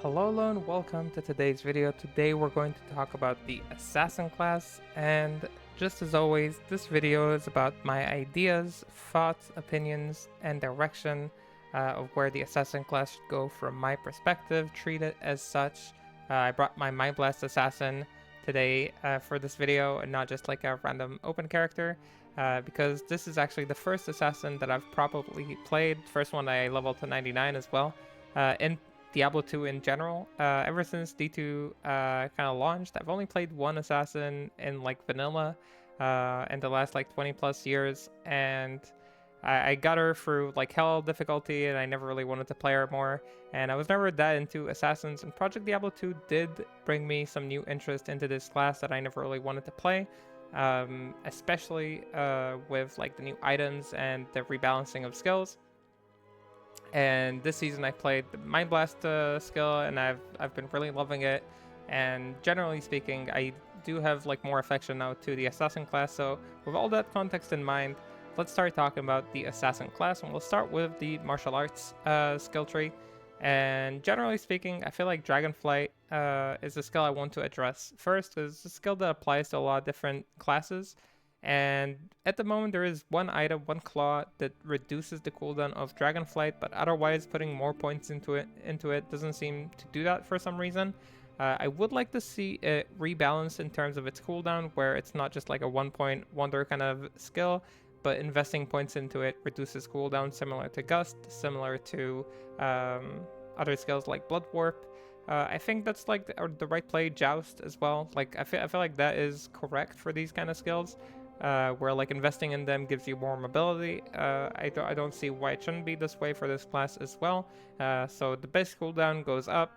Hello and welcome to today's video. Today we're going to talk about the assassin class, and just as always, this video is about my ideas, thoughts, opinions, and direction of where the assassin class should go from my perspective. Treat it as such. I brought my Mind Blast assassin today for this video and not just like a random open character, because this is actually the first assassin that I've probably played. First one I leveled to 99 as well. In Diablo 2 in general. Ever since D2 kind of launched, I've only played one assassin in like vanilla in the last like 20 plus years, and I got her through like hell difficulty, and I never really wanted to play her more, and I was never that into assassins, and Project Diablo 2 did bring me some new interest into this class that I never really wanted to play. Especially with like the new items and the rebalancing of skills. And this season I played the Mind Blast skill, and I've been really loving it. And generally speaking, I do have like more affection now to the assassin class. So with all that context in mind, let's start talking about the assassin class, and we'll start with the martial arts skill tree. And generally speaking, I feel like Dragonflight is a skill I want to address first, because it's a skill that applies to a lot of different classes. And at the moment, there is one item, one claw that reduces the cooldown of Dragonflight, but otherwise putting more points into it doesn't seem to do that for some reason. I would like to see it rebalance in terms of its cooldown, where it's not just like a 1-point wonder kind of skill, but investing points into it reduces cooldown, similar to Gust, similar to other skills like Blood Warp. I think that's like the right play. Joust as well. Like I feel like that is correct for these kind of skills. Where like investing in them gives you more mobility. I don't see why it shouldn't be this way for this class as well. So the base cooldown goes up,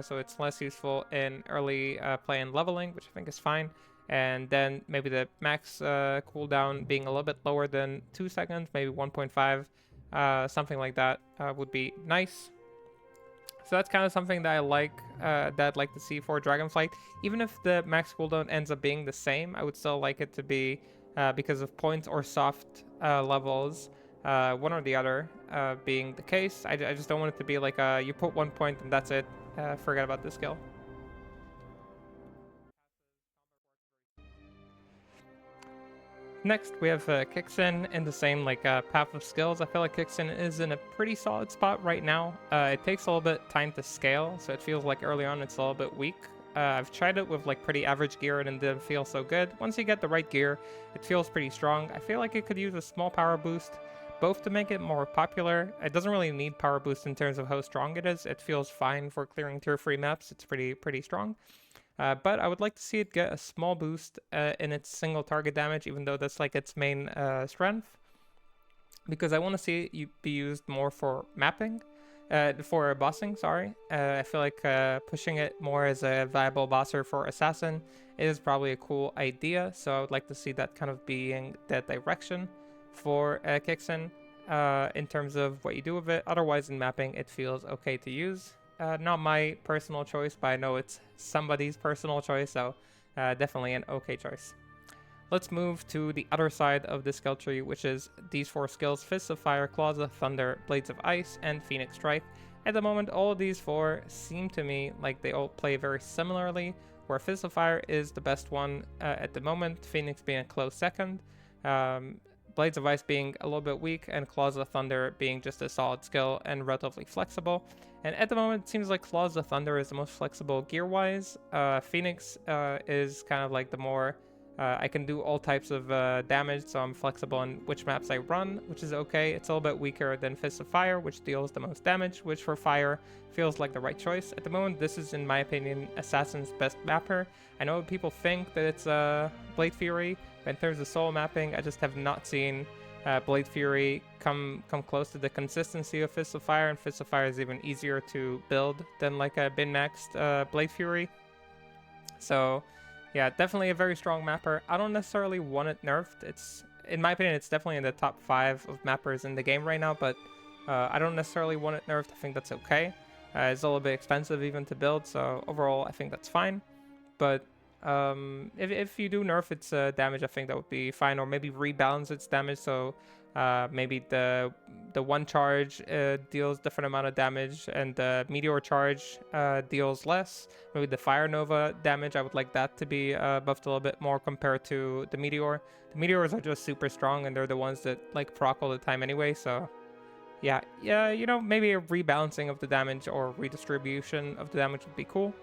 so it's less useful in early play and leveling, which I think is fine. And then maybe the max cooldown being a little bit lower than 2 seconds, maybe 1.5, something like that would be nice. So that's kind of something that I like, that I'd like to see for Dragonflight. Even if the max cooldown ends up being the same, I would still like it to be because of points or soft levels, one or the other being the case. I just don't want it to be like you put 1 point and that's it. Forget about the skill. Next, we have Kixin in the same like path of skills. I feel like Kixin is in a pretty solid spot right now. It takes a little bit time to scale, so it feels like early on it's a little bit weak. I've tried it with like pretty average gear and it didn't feel so good. Once you get the right gear, it feels pretty strong. I feel like it could use a small power boost, both to make it more popular. It doesn't really need power boost in terms of how strong it is. It feels fine for clearing tier 3 maps. It's pretty strong. But I would like to see it get a small boost in its single target damage, even though that's like its main strength, because I want to see it be used more for mapping, for bossing, sorry. I feel like pushing it more as a viable bosser for assassin is probably a cool idea, so I would like to see that kind of being that direction for Kixin in terms of what you do with it. Otherwise, in mapping, it feels okay to use. Not my personal choice, but I know it's somebody's personal choice, so definitely an okay choice. Let's move to the other side of the skill tree, which is these 4 skills: Fists of Fire, Claws of Thunder, Blades of Ice, and Phoenix Strike. At the moment, all of these 4 seem to me like they all play very similarly, where Fists of Fire is the best one at the moment, Phoenix being a close second. Blades of Ice being a little bit weak, and Claws of Thunder being just a solid skill and relatively flexible. And at the moment, it seems like Claws of Thunder is the most flexible gear-wise. Phoenix is kind of like the more... I can do all types of damage, so I'm flexible in which maps I run, which is okay. It's a little bit weaker than Fist of Fire, which deals the most damage, which for Fire feels like the right choice. At the moment, this is, in my opinion, Assassin's best mapper. I know people think that it's Blade Fury, but in terms of solo mapping, I just have not seen Blade Fury come close to the consistency of Fist of Fire, and Fist of Fire is even easier to build than like a bin-maxed Blade Fury. So... yeah, definitely a very strong mapper. I don't necessarily want it nerfed. It's, in my opinion, it's definitely in the top 5 of mappers in the game right now, but I don't necessarily want it nerfed. I think that's okay. It's a little bit expensive even to build, so overall I think that's fine. But if you do nerf its damage, I think that would be fine, or maybe rebalance its damage, so Maybe the one charge deals different amount of damage, and the meteor charge deals less. Maybe the fire nova damage, I would like that to be buffed a little bit more compared to the meteor. The meteors are just super strong, and they're the ones that like proc all the time anyway. So yeah, you know, maybe a rebalancing of the damage or redistribution of the damage would be cool.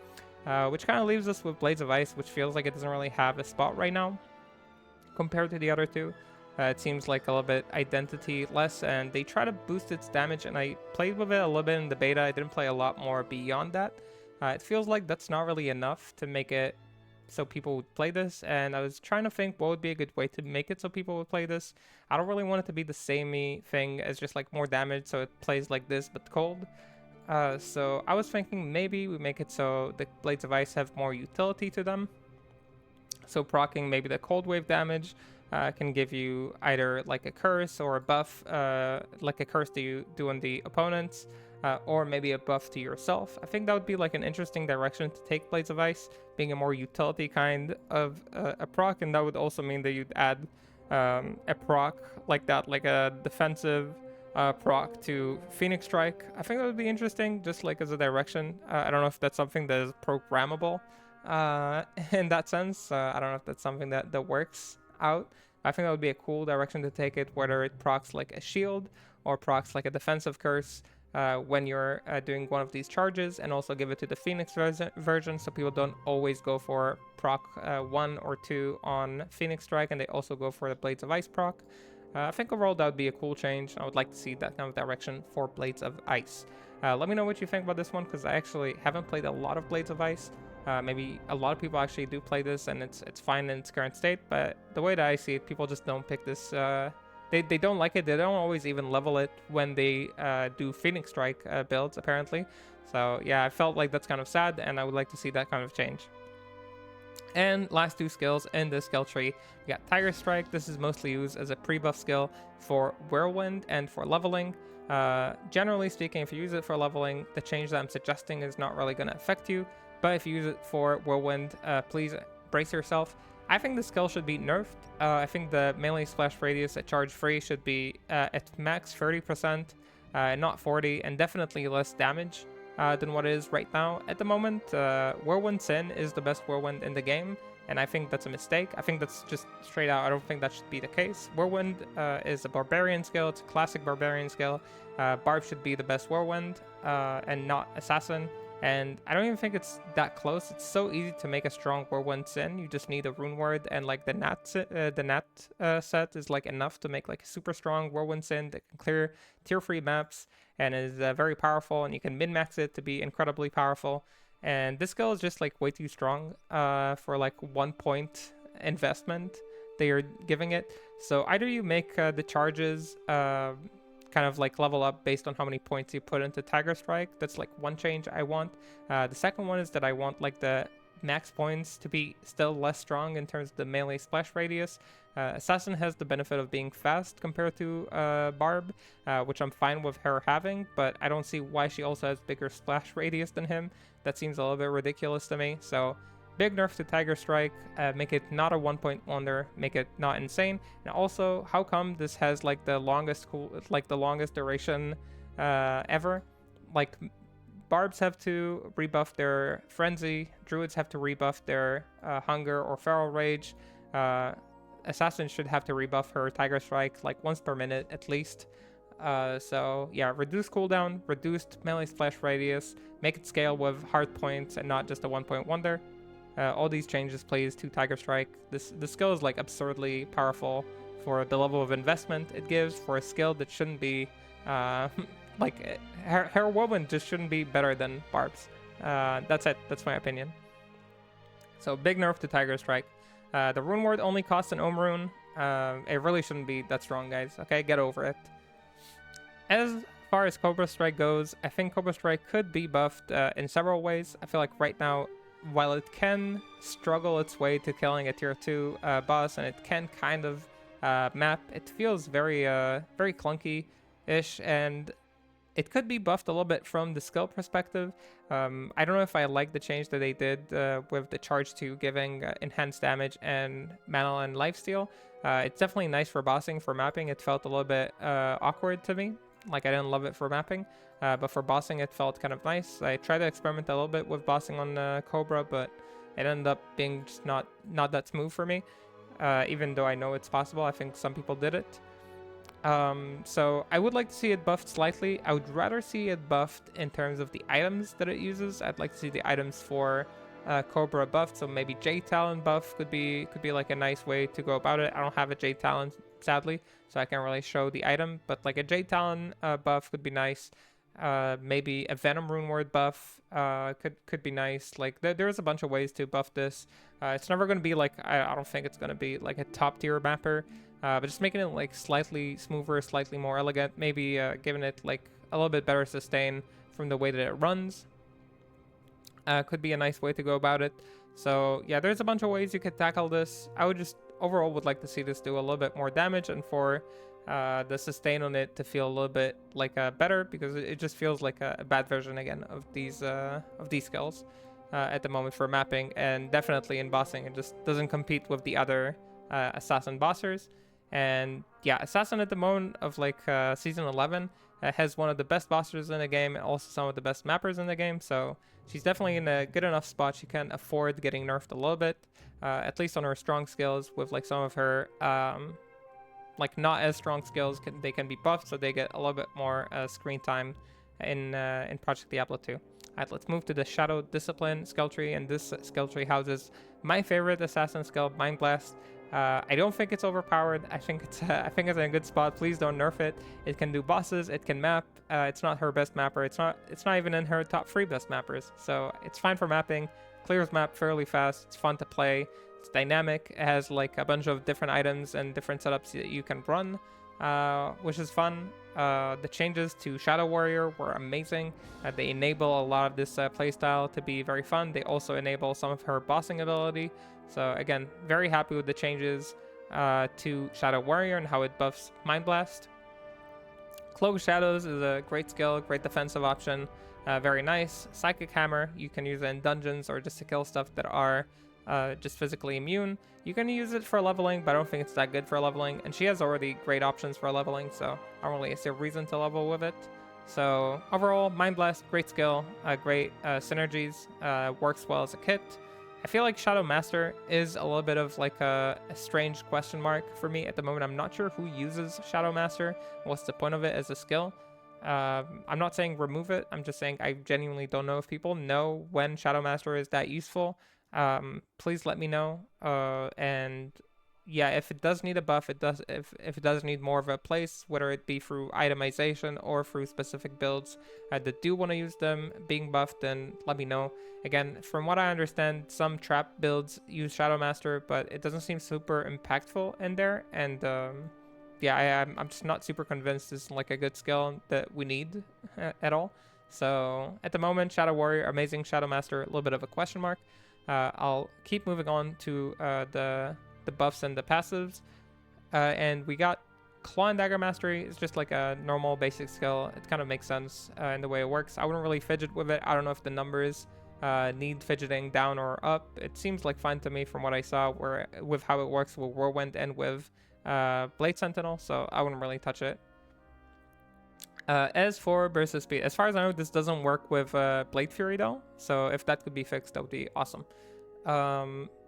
Which kind of leaves us with Blades of Ice, which feels like it doesn't really have a spot right now compared to the other two. It seems like a little bit identity less, and they try to boost its damage, and I played with it a little bit in the beta. I didn't play a lot more beyond that. It feels like that's not really enough to make it so people would play this, and I was trying to think what would be a good way to make it so people would play this. I don't really want it to be the samey thing as just like more damage, so it plays like this but cold. So I was thinking maybe we make it so the Blades of Ice have more utility to them. So proccing maybe the cold wave damage can give you either like a curse or a buff, like a curse that you do on the opponents, or maybe a buff to yourself. I think that would be like an interesting direction to take Blades of Ice, being a more utility kind of a proc, and that would also mean that you'd add a proc like that, like a defensive proc to Phoenix Strike. I think that would be interesting, just like as a direction. I don't know if that's something that is programmable in that sense. I don't know if that's something that works out. I think that would be a cool direction to take it, whether it procs like a shield or procs like a defensive curse when you're doing one of these charges, and also give it to the Phoenix version so people don't always go for proc 1 or 2 on Phoenix Strike, and they also go for the Blades of Ice proc. I think overall that would be a cool change. I would like to see that kind of direction for Blades of Ice. Let me know what you think about this one, because I actually haven't played a lot of Blades of Ice. Maybe a lot of people actually do play this, and it's fine in its current state, but the way that I see it, people just don't pick this. They don't like it. They don't always even level it when they do Phoenix Strike builds, apparently. So yeah, I felt like that's kind of sad, and I would like to see that kind of change. And last two skills in the skill tree, we got Tiger Strike. This is mostly used as a pre-buff skill for Whirlwind and for leveling. Generally speaking, if you use it for leveling, the change that I'm suggesting is not really going to affect you. But if you use it for Whirlwind, please brace yourself. I think the skill should be nerfed. I think the melee splash radius at charge 3 should be at max 30%, not 40, and definitely less damage than what it is right now. At the moment, Whirlwind Sin is the best Whirlwind in the game, and I think that's a mistake. I think that's just straight out, I don't think that should be the case. Whirlwind is a Barbarian skill, it's a classic Barbarian skill. Barb should be the best Whirlwind, and not Assassin. And I don't even think it's that close. It's so easy to make a strong Whirlwind Sin. You just need a rune word, and like the Nat set is like enough to make like a super strong Whirlwind Sin that can clear tier 3 maps and is very powerful, and you can min-max it to be incredibly powerful. And this skill is just like way too strong for like 1 point investment that you're giving it. So either you make the charges kind of like level up based on how many points you put into Tiger Strike. That's like one change I want. The second one is that I want like the max points to be still less strong in terms of the melee splash radius. Assassin has the benefit of being fast compared to Barb, which I'm fine with her having, but I don't see why she also has bigger splash radius than him. That seems a little bit ridiculous to me. So big nerf to Tiger Strike, make it not a 1 point wonder, make it not insane. And also, how come this has like the longest duration ever? Like Barbs have to rebuff their Frenzy, Druids have to rebuff their Hunger or Feral Rage. Assassin should have to rebuff her Tiger Strike like once per minute at least. So yeah, reduced cooldown, reduced melee splash radius, make it scale with hard points and not just a 1 point wonder. All these changes plays to Tiger Strike. This skill is like absurdly powerful for the level of investment it gives for a skill that shouldn't be like her Whirlwind just shouldn't be better than Barb's. That's it. That's my opinion. So big nerf to Tiger Strike. The rune word only costs an Ohm rune. It really shouldn't be that strong, guys. Okay, get over it. As far as Cobra Strike goes, I think Cobra Strike could be buffed in several ways. I feel like right now, while it can struggle its way to killing a tier 2 boss, and it can kind of map, it feels very clunky-ish, and it could be buffed a little bit from the skill perspective. I don't know if I like the change that they did with the charge 2 giving enhanced damage and mana and lifesteal. It's definitely nice for bossing. For mapping, it felt a little bit awkward to me. Like, I didn't love it for mapping, but for bossing, it felt kind of nice. I tried to experiment a little bit with bossing on Cobra, but it ended up being just not that smooth for me. Even though I know it's possible, I think some people did it. So I would like to see it buffed slightly. I would rather see it buffed in terms of the items that it uses. I'd like to see the items for Cobra buffed. So maybe Jade Talon buff could be like a nice way to go about it. I don't have a Jade Talon, sadly, so I can't really show the item. But like a Jade Talon buff could be nice. Maybe a Venom Rune Word buff could be nice. Like there's a bunch of ways to buff this. It's never going to be like, I don't think it's going to be like a top tier mapper. But just making it like slightly smoother, slightly more elegant, maybe giving it like a little bit better sustain from the way that it runs could be a nice way to go about it. So yeah, there's a bunch of ways you could tackle this. I would just overall would like to see this do a little bit more damage and for the sustain on it to feel a little bit like better, because it just feels like a bad version again of these skills at the moment for mapping, and definitely in bossing it just doesn't compete with the other assassin bossers. And yeah, Assassin at the moment of like Season 11 has one of the best bossers in the game and also some of the best mappers in the game. So she's definitely in a good enough spot. She can afford getting nerfed a little bit, at least on her strong skills. With like some of her like not as strong skills, they can be buffed, so they get a little bit more screen time in Project Diablo 2. Alright, let's move to the Shadow Discipline skill tree, and this skill tree houses my favorite assassin skill, Mind Blast. I don't think it's overpowered. I think it's in a good spot. Please don't nerf it. It can do bosses. It can map. It's not her best mapper. It's not even in her top 3 best mappers. So it's fine for mapping. Clears map fairly fast. It's fun to play. It's dynamic. It has like a bunch of different items and different setups that you can run, which is fun. The changes to Shadow Warrior were amazing. They enable a lot of this playstyle to be very fun. They also enable some of her bossing ability. So again, very happy with the changes to Shadow Warrior and how it buffs Mind Blast. Cloak of Shadows is a great skill, great defensive option, very nice. Psychic Hammer, you can use it in dungeons or just to kill stuff that are just physically immune. You can use it for leveling, but I don't think it's that good for leveling. And she has already great options for leveling, so I don't really see a reason to level with it. So overall, Mind Blast, great skill, great synergies, works well as a kit. I feel like Shadow Master is a little bit of like a strange question mark for me at the moment. I'm not sure who uses Shadow Master. What's the point of it as a skill? I'm not saying remove it. I'm just saying I genuinely don't know if people know when Shadow Master is that useful. Please let me know. And yeah, if it does need a buff, it does. If it does need more of a place, whether it be through itemization or through specific builds that do want to use them being buffed, then let me know. Again, from what I understand, some trap builds use Shadow Master, but it doesn't seem super impactful in there. And yeah, I'm just not super convinced it's like a good skill that we need at all. So at the moment, Shadow Warrior, amazing. Shadow Master, a little bit of a question mark. I'll keep moving on to the buffs and the passives. And we got Claw and Dagger Mastery. It's just like a normal basic skill. It kind of makes sense in the way it works. I wouldn't really fidget with it. I don't know if the numbers need fidgeting down or up. It seems like fine to me from what I saw with how it works with Whirlwind and with Blade Sentinel, so I wouldn't really touch it. As for Burst of Speed, as far as I know, this doesn't work with Blade Fury though, so if that could be fixed, that would be awesome.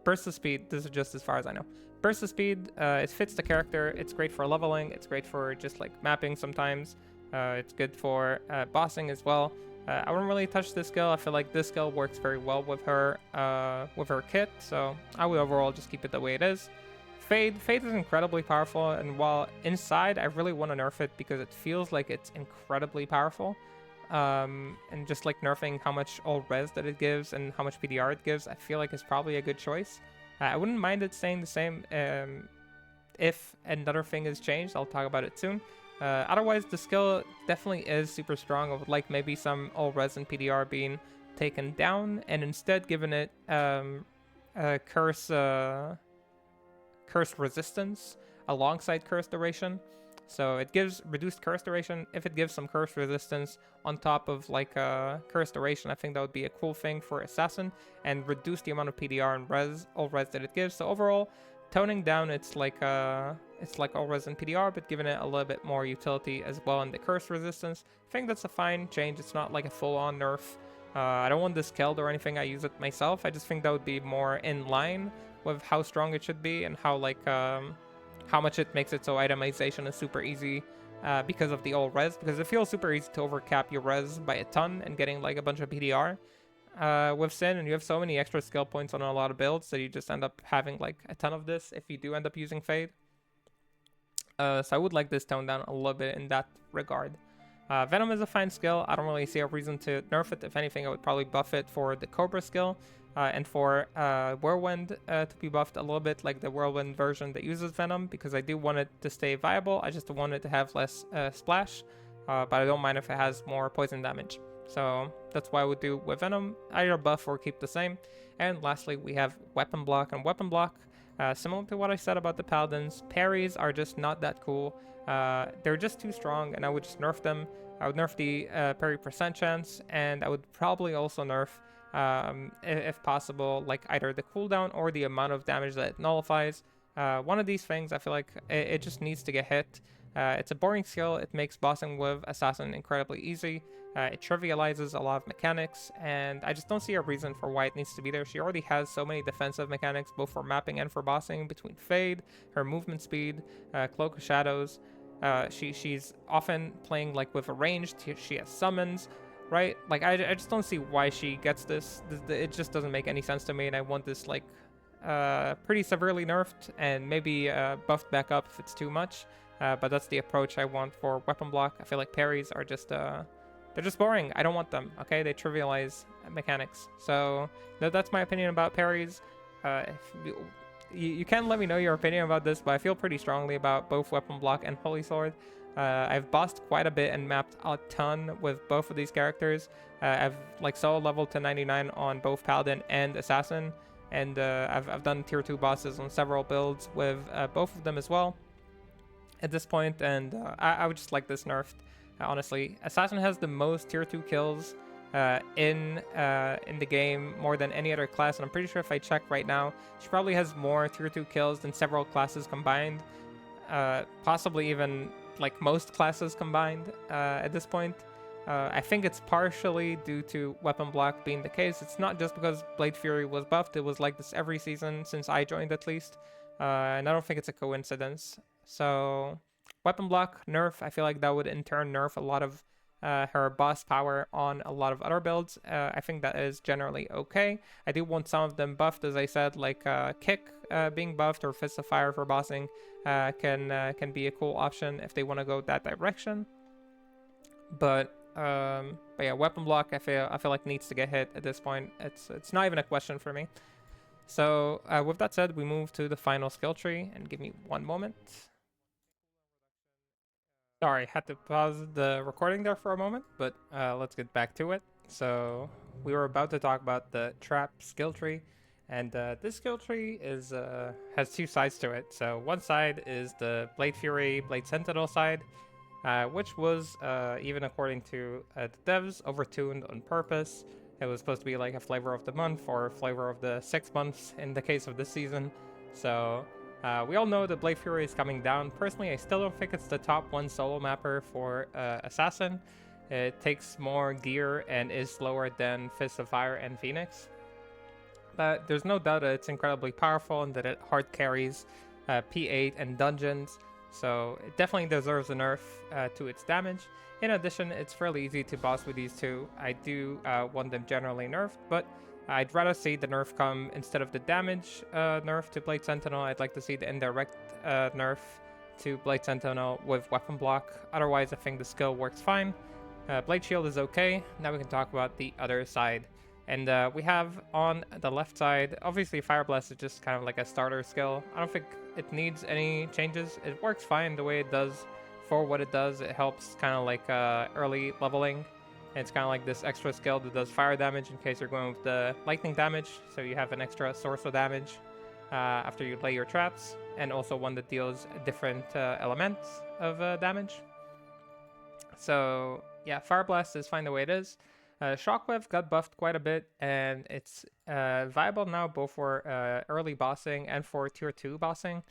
Burst of Speed, this is just as far as I know. Burst of Speed, it fits the character, it's great for leveling, it's great for just like mapping sometimes, it's good for bossing as well. I wouldn't really touch this skill. I feel like this skill works very well with her kit, so I would overall just keep it the way it is. Fade is incredibly powerful, and while inside I really want to nerf it because it feels like it's incredibly powerful, and just like nerfing how much all res that it gives and how much PDR it gives, I feel like it's probably a good choice. I wouldn't mind it staying the same if another thing is changed. I'll talk about it soon. Otherwise, the skill definitely is super strong. I would like maybe some all res and PDR being taken down and instead given it curse resistance alongside curse duration. So it gives reduced curse duration. If it gives some curse resistance on top of like curse duration, I think that would be a cool thing for Assassin, and reduce the amount of PDR and all res that it gives. So overall, toning down it's like all res and PDR, but giving it a little bit more utility as well in the curse resistance. I think that's a fine change. It's not like a full-on nerf. I don't want this killed or anything. I use it myself. I just think that would be more in line with how strong it should be and how like how much it makes it so itemization is super easy because of the all res. Because it feels super easy to overcap your res by a ton and getting like a bunch of PDR with Sin, and you have so many extra skill points on a lot of builds that you just end up having like a ton of this if you do end up using Fade. So I would like this toned down a little bit in that regard. Venom is a fine skill. I don't really see a reason to nerf it. If anything, I would probably buff it for the Cobra skill and for Whirlwind to be buffed a little bit, like the Whirlwind version that uses Venom, because I do want it to stay viable. I just want it to have less splash, but I don't mind if it has more poison damage. So that's why I would do with Venom, either buff or keep the same. And lastly, we have Weapon Block. And Weapon Block, similar to what I said about the Paladins, parries are just not that cool. They're just too strong, and I would just nerf them. I would nerf the parry percent chance, and I would probably also nerf, if possible, like either the cooldown or the amount of damage that it nullifies. One of these things, I feel like it just needs to get hit. It's a boring skill. It makes bossing with Assassin incredibly easy. It trivializes a lot of mechanics, and I just don't see a reason for why it needs to be there. She already has so many defensive mechanics, both for mapping and for bossing, between Fade, her movement speed, Cloak of Shadows. She's often playing like with a ranged. She has summons, right? Like I just don't see why she gets this. It just doesn't make any sense to me, and I want this like pretty severely nerfed and maybe buffed back up if it's too much. But that's the approach I want for Weapon Block. I feel like parries are just they're just boring. I don't want them. Okay, they trivialize mechanics. So that's my opinion about parries. You can let me know your opinion about this, but I feel pretty strongly about both Weapon Block and Holy Sword. I've bossed quite a bit and mapped a ton with both of these characters. I've like solo leveled to 99 on both Paladin and Assassin, and I've done tier 2 bosses on several builds with both of them as well at this point, and I would just like this nerfed. Honestly, Assassin has the most tier 2 kills in the game, more than any other class, and I'm pretty sure if I check right now, she probably has more tier 2 kills than several classes combined, possibly even like most classes combined at this point. I think it's partially due to Weapon Block being the case. It's not just because Blade Fury was buffed. It was like this every season since I joined, at least, and I don't think it's a coincidence. So Weapon Block nerf, I feel like that would in turn nerf a lot of her boss power on a lot of other builds. I think that is generally okay. I do want some of them buffed, as I said, like Kick being buffed, or Fist of Fire for bossing can be a cool option if they want to go that direction. But yeah, Weapon Block I feel like needs to get hit at this point. It's not even a question for me. So with that said, we move to the final skill tree, and give me one moment. Sorry, had to pause the recording there for a moment, but let's get back to it. So we were about to talk about the trap skill tree, and this skill tree is has two sides to it. So one side is the Blade Fury, Blade Sentinel side, which was, even according to the devs, overtuned on purpose. It was supposed to be like a flavor of the month or flavor of the 6 months in the case of this season. So we all know that Blade Fury is coming down. Personally, I still don't think it's the top 1 solo mapper for Assassin. It takes more gear and is slower than Fist of Fire and Phoenix. But there's no doubt that it's incredibly powerful and that it hard carries P8 and dungeons. So it definitely deserves a nerf to its damage. In addition, it's fairly easy to boss with these two. I do want them generally nerfed, but I'd rather see the nerf come instead of the damage nerf to Blade Sentinel. I'd like to see the indirect nerf to Blade Sentinel with Weapon Block. Otherwise, I think the skill works fine. Blade Shield is okay. Now we can talk about the other side. And we have on the left side, obviously Fire Blast is just kind of like a starter skill. I don't think it needs any changes. It works fine the way it does for what it does. It helps kind of like early leveling. And it's kind of like this extra skill that does fire damage in case you're going with the lightning damage, so you have an extra source of damage. after you lay your traps, and also one that deals different elements of damage. So yeah, Fire Blast is fine the way it is. Shockwave got buffed quite a bit, and it's viable now both for early bossing and for tier 2 bossing,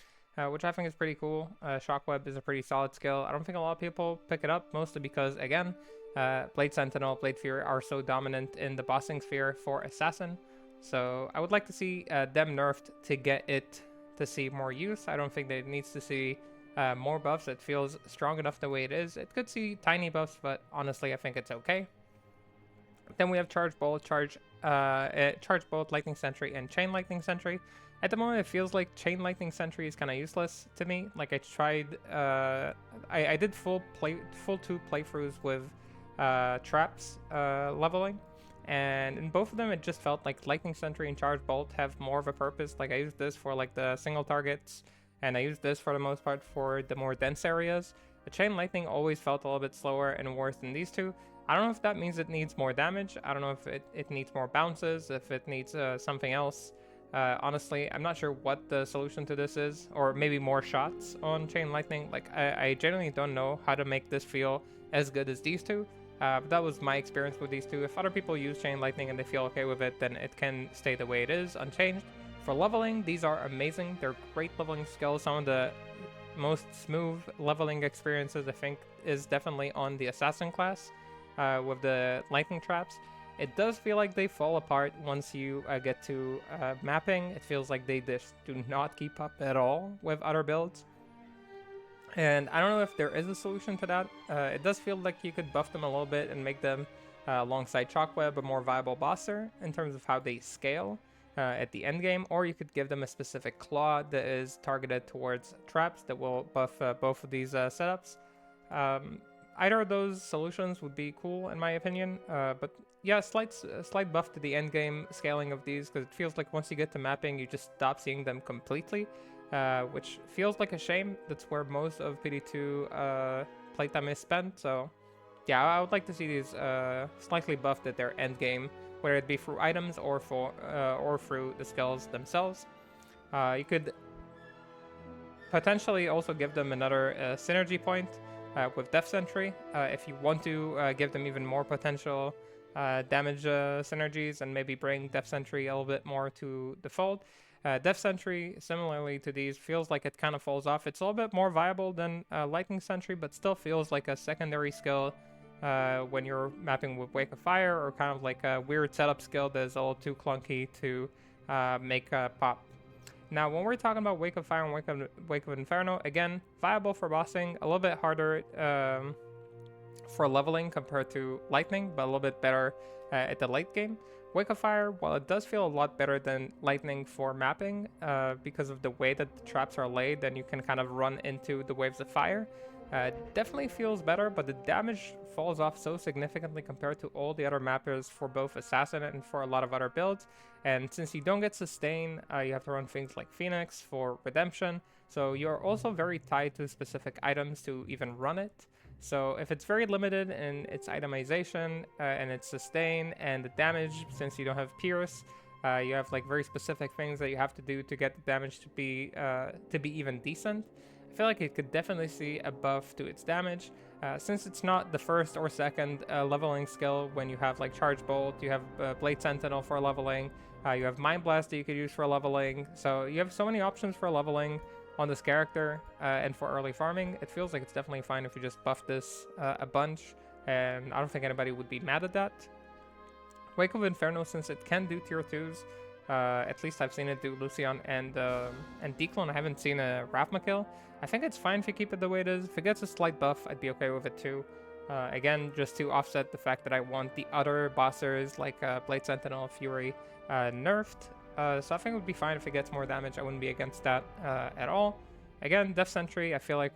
which I think is pretty cool. Shockwave is a pretty solid skill. I don't think a lot of people pick it up, mostly because, again, Blade Sentinel, Blade Fury are so dominant in the bossing sphere for Assassin. So I would like to see them nerfed to get it to see more use. I don't think that it needs to see more buffs. It feels strong enough the way it is. It could see tiny buffs, but honestly, I think it's okay. Then we have Charge Bolt, Charge Bolt, Lightning Sentry, and Chain Lightning Sentry. At the moment, it feels like Chain Lightning Sentry is kind of useless to me. Like I tried, I did full 2 playthroughs with traps leveling, and in both of them, it just felt like Lightning Sentry and Charge Bolt have more of a purpose. Like I used this for like the single targets, and I used this for the most part for the more dense areas. The Chain Lightning always felt a little bit slower and worse than these two. I don't know if that means it needs more damage. I don't know if it needs more bounces, if it needs something else. Honestly, I'm not sure what the solution to this is, or maybe more shots on Chain Lightning. Like, I genuinely don't know how to make this feel as good as these two. But that was my experience with these two. If other people use Chain Lightning and they feel okay with it, then it can stay the way it is, unchanged. For leveling, these are amazing. They're great leveling skills. Some of the most smooth leveling experiences, I think, is definitely on the Assassin class. With the lightning traps. It does feel like they fall apart once you get to mapping. It feels like they just do not keep up at all with other builds. And I don't know if there is a solution to that. It does feel like you could buff them a little bit and make them, alongside Shockwave, a more viable bosser in terms of how they scale at the end game. Or you could give them a specific claw that is targeted towards traps that will buff both of these setups. Either of those solutions would be cool in my opinion, but yeah, slight buff to the end game scaling of these, because it feels like once you get to mapping, you just stop seeing them completely, which feels like a shame. That's where most of PD2 playtime is spent, so yeah, I would like to see these slightly buffed at their end game, whether it be through items or through the skills themselves. You could potentially also give them another synergy point with Def Sentry, if you want to give them even more potential damage synergies and maybe bring Def Sentry a little bit more to the fold. Def Sentry, similarly to these, feels like it kind of falls off. It's a little bit more viable than Lightning Sentry, but still feels like a secondary skill when you're mapping with Wake of Fire, or kind of like a weird setup skill that is a little too clunky to make pop. Now, when we're talking about Wake of Fire and Wake of Inferno, again, viable for bossing, a little bit harder for leveling compared to Lightning, but a little bit better at the late game. Wake of Fire, while it does feel a lot better than Lightning for mapping, because of the way that the traps are laid, then you can kind of run into the waves of fire. Definitely feels better, but the damage falls off so significantly compared to all the other mappers for both Assassin and for a lot of other builds. And since you don't get sustain, you have to run things like Phoenix for Redemption, so you're also very tied to specific items to even run it. So if it's very limited in its itemization and its sustain and the damage, since you don't have Pierce, you have like very specific things that you have to do to get the damage to be even decent. I feel like it could definitely see a buff to its damage. Since it's not the first or second leveling skill when you have like Charge Bolt, you have Blade Sentinel for leveling, you have Mind Blast that you could use for leveling, so you have so many options for leveling on this character and for early farming. It feels like it's definitely fine if you just buff this a bunch, and I don't think anybody would be mad at that. Wake of Inferno, since it can do tier 2s, at least I've seen it do Lucian and Declone. I haven't seen a Raphma kill. I think it's fine if you keep it the way it is. If it gets a slight buff, I'd be okay with it too. Again, just to offset the fact that I want the other bossers like Blade Sentinel, Fury, nerfed. So I think it would be fine if it gets more damage. I wouldn't be against that at all. Again, Def Sentry I feel like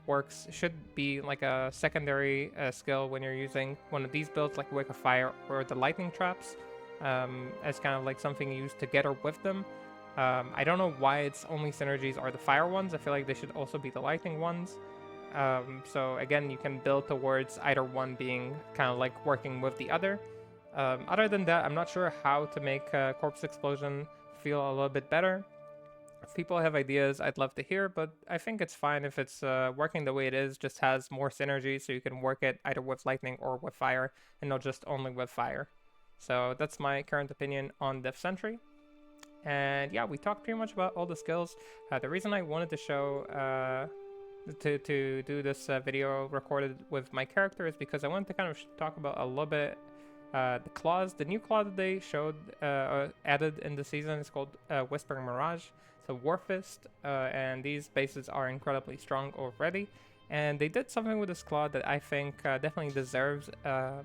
should be like a secondary skill when you're using one of these builds like Wake of Fire or the Lightning Traps, as kind of like something you use together with them. I don't know why its only synergies are the fire ones. I feel like they should also be the lightning ones. So again, you can build towards either one being kind of like working with the other. Other than that, I'm not sure how to make Corpse Explosion feel a little bit better. If people have ideas, I'd love to hear, but I think it's fine if it's working the way it is, just has more synergy, so you can work it either with lightning or with fire, and not just only with fire. So that's my current opinion on Div Sentry. And yeah, we talked pretty much about all the skills. The reason I wanted to show to do this video recorded with my character is because I wanted to kind of talk about a little bit the claws. The new claw that they showed added in the season is called Whispering Mirage. It's a Warfist, and these bases are incredibly strong already. And they did something with this claw that I think definitely deserves a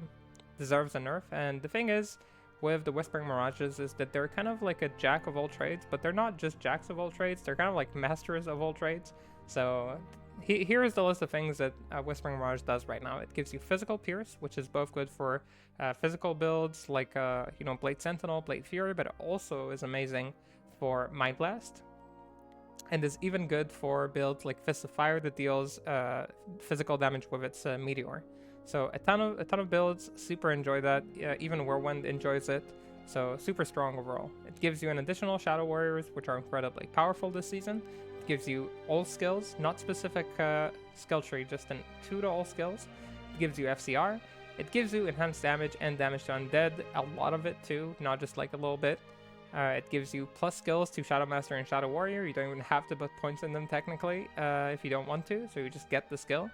nerf. And the thing is, with the Whispering Mirages is that they're kind of like a jack of all trades, but they're not just jacks of all trades, they're kind of like masters of all trades. So here is the list of things that Whispering Mirage does right now. It gives you Physical Pierce, which is both good for physical builds like Blade Sentinel, Blade Fury, but it also is amazing for Mind Blast, and is even good for builds like Fist of Fire that deals physical damage with its Meteor. So a ton of builds super enjoy that. Even Whirlwind enjoys it. So super strong overall. It gives you an additional Shadow Warriors, which are incredibly powerful this season. It gives you all skills, not specific skill tree, just an 2 to all skills. It gives you FCR. It gives you enhanced damage and damage to undead, a lot of it too, not just like a little bit. It gives you plus skills to Shadow Master and Shadow Warrior. You don't even have to put points in them technically if you don't want to, so you just get the skill.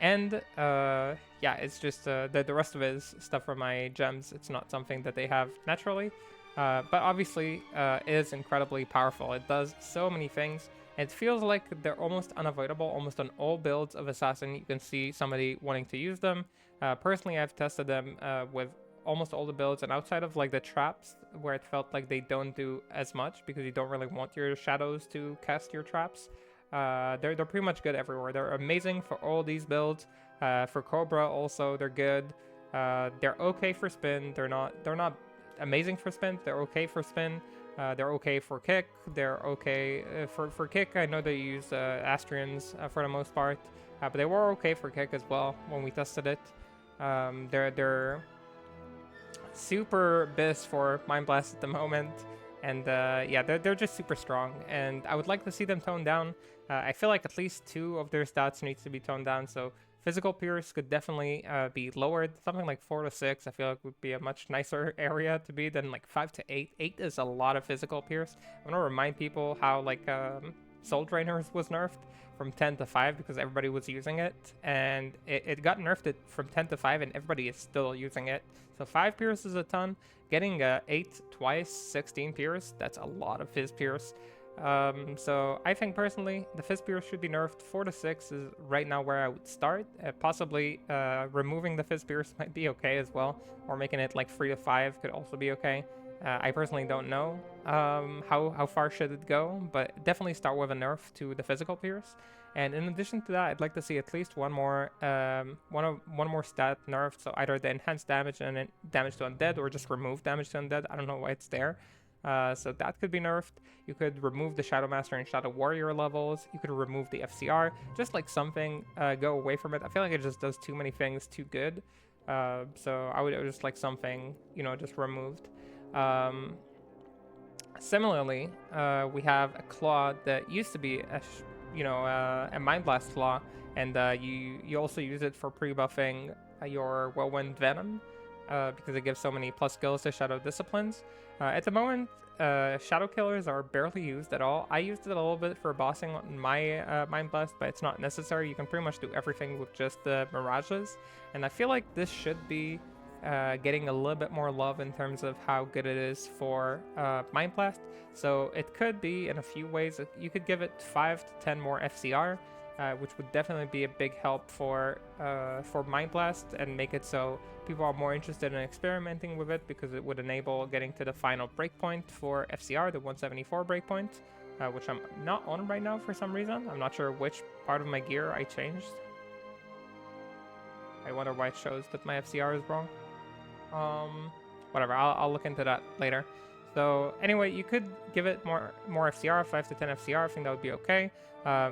And yeah, it's just the rest of it is stuff from my gems. It's not something that they have naturally, but obviously it is incredibly powerful. It does so many things. It feels like they're almost unavoidable. Almost on all builds of Assassin, you can see somebody wanting to use them. Personally, I've tested them with almost all the builds, and outside of like the traps where it felt like they don't do as much because you don't really want your shadows to cast your traps. They're pretty much good everywhere. They're amazing for all these builds. For Cobra also, they're good. They're okay for spin. They're not amazing for spin. They're okay for spin. They're okay for kick. They're okay for kick. I know they use Astrians for the most part, but they were okay for kick as well when we tested it. They're super bis for Mind Blast at the moment. And yeah, they're just super strong, and I would like to see them toned down. I feel like at least 2 of their stats needs to be toned down, so Physical Pierce could definitely be lowered. Something like 4 to 6 I feel like would be a much nicer area to be than like 5 to 8. 8 is a lot of Physical Pierce. I want to remind people how like Soul Drainers was nerfed from 10 to 5 because everybody was using it, and it got nerfed from 10 to 5 and everybody is still using it. So 5 Pierce is a ton. Getting 8 twice, 16 Pierce, that's a lot of Fizz Pierce. So I think personally the Fizz Pierce should be nerfed. 4 to 6 is right now where I would start. Possibly removing the Fizz Pierce might be okay as well, or making it like 3 to 5 could also be okay. I personally don't know how far should it go, but definitely start with a nerf to the Physical Pierce. And in addition to that, I'd like to see at least one more stat nerfed. So either the enhanced damage and damage to undead, or just remove damage to undead. I don't know why it's there. So that could be nerfed. You could remove the Shadow Master and Shadow Warrior levels. You could remove the FCR. Just like something go away from it. I feel like it just does too many things too good. So I would just like something, just removed. Similarly, we have a claw that used to be a Mind Blast claw, and you also use it for pre-buffing your Whirlwind Venom because it gives so many plus skills to Shadow Disciplines. At the moment, Shadow Killers are barely used at all. I used it a little bit for bossing on my Mind Blast, but it's not necessary. You can pretty much do everything with just the Mirages, and I feel like this should be getting a little bit more love in terms of how good it is for Mind Blast. So it could be in a few ways. You could give it 5 to 10 more FCR, which would definitely be a big help for Mind Blast and make it so people are more interested in experimenting with it, because it would enable getting to the final breakpoint for FCR, the 174 breakpoint, which I'm not on right now for some reason. I'm not sure which part of my gear I changed. I wonder why it shows that my FCR is wrong. Whatever, I'll look into that later. So anyway, you could give it more FCR, 5 to 10 FCR. I think that would be okay.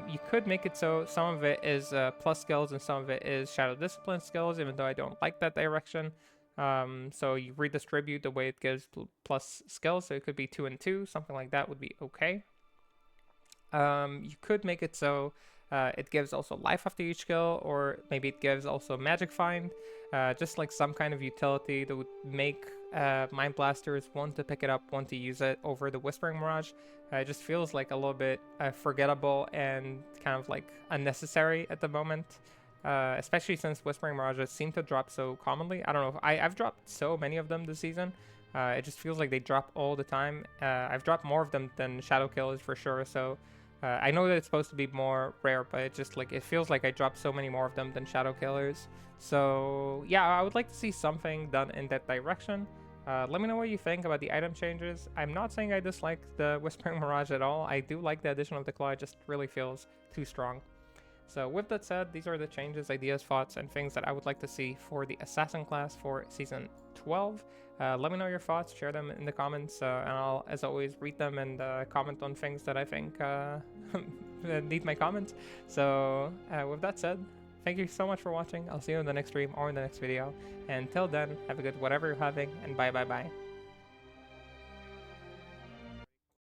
You could make it so some of it is plus skills and some of it is Shadow Discipline skills, even though I don't like that direction. So you redistribute the way it gives plus skills, so it could be 2 and 2, something like that would be okay. You could make it so it gives also life after each kill, or maybe it gives also magic find, just like some kind of utility that would make Mind Blasters want to pick it up, want to use it over the Whispering Mirage. It just feels like a little bit forgettable and kind of like unnecessary at the moment. Especially since Whispering Mirages seem to drop so commonly. I don't know, I've dropped so many of them this season. It just feels like they drop all the time. I've dropped more of them than Shadow Killers for sure, so I know that it's supposed to be more rare, but it just like, it feels like I dropped so many more of them than Shadow Killers. So yeah, I would like to see something done in that direction. Let me know what you think about the item changes. I'm not saying I dislike the Whispering Mirage at all. I do like the addition of the Claw, it just really feels too strong. So with that said, these are the changes, ideas, thoughts, and things that I would like to see for the Assassin class for Season 12. Let me know your thoughts, share them in the comments, and I'll, as always, read them and comment on things that I think need my comments. So with that said, thank you so much for watching. I'll see you in the next stream or in the next video. And until then, have a good whatever you're having, and bye bye bye.